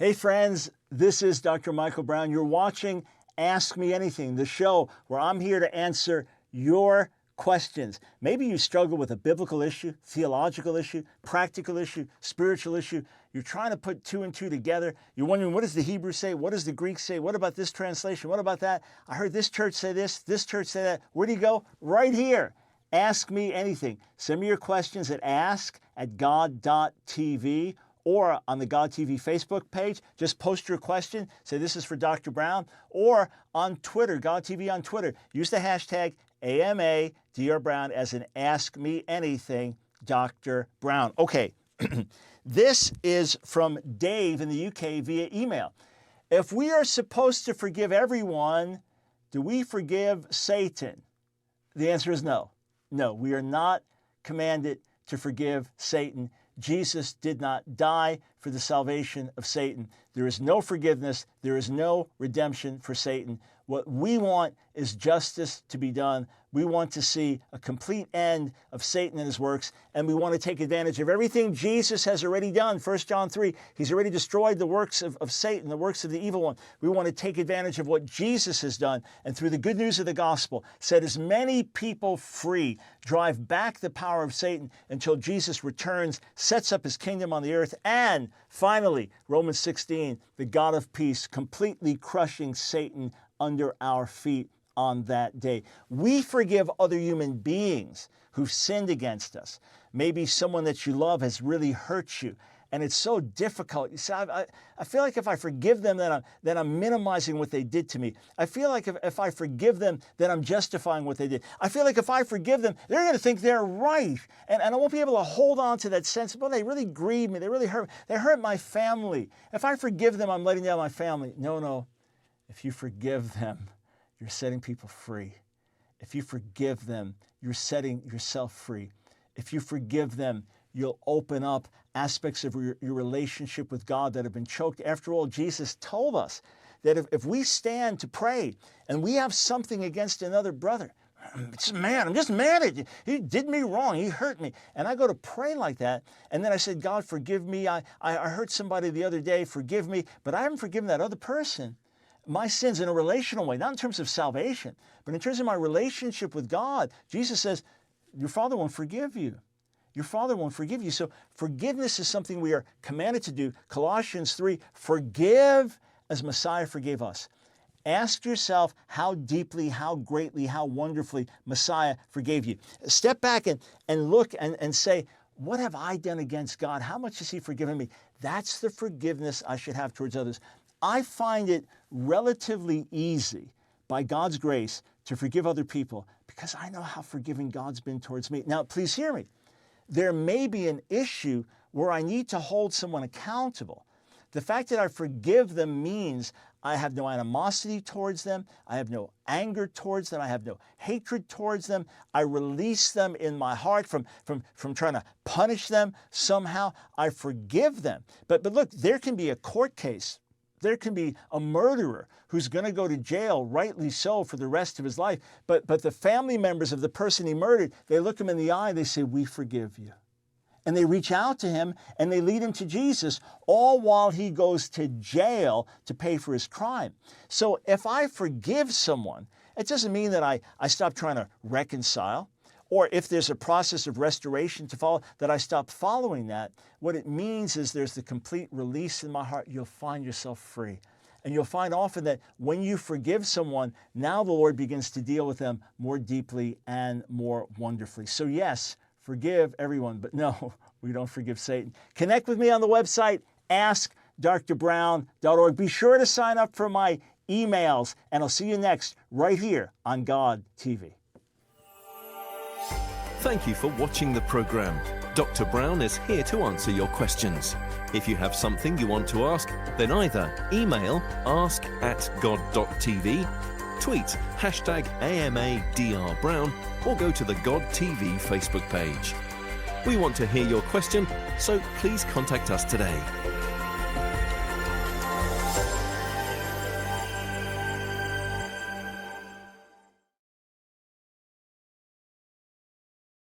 Hey friends, this is Dr. Michael Brown. You're watching Ask Me Anything, the show where I'm here to answer your questions. Maybe you struggle with a biblical issue, theological issue, practical issue, spiritual issue. You're trying to put two and two together. You're wondering, what does the Hebrew say? What does the Greek say? What about this translation? What about that? I heard this church say this church say that. Where do you go? Right here. Ask Me Anything. Send me your questions at ask@god.tv or on the God TV Facebook page. Just post your question. Say this is for Dr. Brown. Or on Twitter, God TV on Twitter. Use the hashtag AMADRBrown as an Ask Me Anything Dr. Brown. Okay, this is from Dave in the UK via email. If we are supposed to forgive everyone, do we forgive Satan? The answer is no. No, we are not commanded to forgive Satan. Jesus did not die for the salvation of Satan. There is no forgiveness. There is no redemption for Satan. What we want is justice to be done. We want to see a complete end of Satan and his works, and we want to take advantage of everything Jesus has already done. 1 John 3, he's already destroyed the works of Satan, the works of the evil one. We want to take advantage of what Jesus has done, and through the good news of the gospel, set as many people free, drive back the power of Satan until Jesus returns, sets up his kingdom on the earth, and finally, Romans 16, the God of peace, completely crushing Satan under our feet on that day. We forgive other human beings who've sinned against us. Maybe someone that you love has really hurt you, and it's so difficult. You see, I feel like if I forgive them, then I'm minimizing what they did to me. I feel like if I forgive them, then I'm justifying what they did. I feel like if I forgive them, they're going to think they're right, and I won't be able to hold on to that sense. Well, they really grieved me. They really hurt me. They hurt my family. If I forgive them, I'm letting down my family. No. If you forgive them, you're setting people free. If you forgive them, you're setting yourself free. If you forgive them, you'll open up aspects of your relationship with God that have been choked. After all, Jesus told us that if we stand to pray and we have something against another brother, I'm just mad at you. He did me wrong. He hurt me. And I go to pray like that. And then I said, God, forgive me. I hurt somebody the other day. Forgive me. But I haven't forgiven that other person. My sins in a relational way, not in terms of salvation, but in terms of my relationship with God. Jesus says, your Father won't forgive you. Your Father won't forgive you. So forgiveness is something we are commanded to do. Colossians 3, forgive as Messiah forgave us. Ask yourself how deeply, how greatly, how wonderfully Messiah forgave you. Step back and look and say, what have I done against God? How much has He forgiven me? That's the forgiveness I should have towards others. I find it relatively easy, by God's grace, to forgive other people because I know how forgiving God's been towards me. Now, please hear me. There may be an issue where I need to hold someone accountable. The fact that I forgive them means I have no animosity towards them. I have no anger towards them. I have no hatred towards them. I release them in my heart from trying to punish them somehow. I forgive them. But look, there can be a court case. There can be a murderer who's going to go to jail, rightly so, for the rest of his life. But the family members of the person he murdered, they look him in the eye, they say, we forgive you. And they reach out to him and they lead him to Jesus, all while he goes to jail to pay for his crime. So if I forgive someone, it doesn't mean that I stop trying to reconcile. Or if there's a process of restoration to follow, that I stop following that. What it means is there's the complete release in my heart. You'll find yourself free. And you'll find often that when you forgive someone, now the Lord begins to deal with them more deeply and more wonderfully. So yes, forgive everyone, but no, we don't forgive Satan. Connect with me on the website, askdrbrown.org. Be sure to sign up for my emails, and I'll see you next right here on God TV. Thank you for watching the program. Dr. Brown is here to answer your questions. If you have something you want to ask, then either email ask@god.tv, tweet #AMADRBrown, or go to the God TV Facebook page. We want to hear your question, so please contact us today.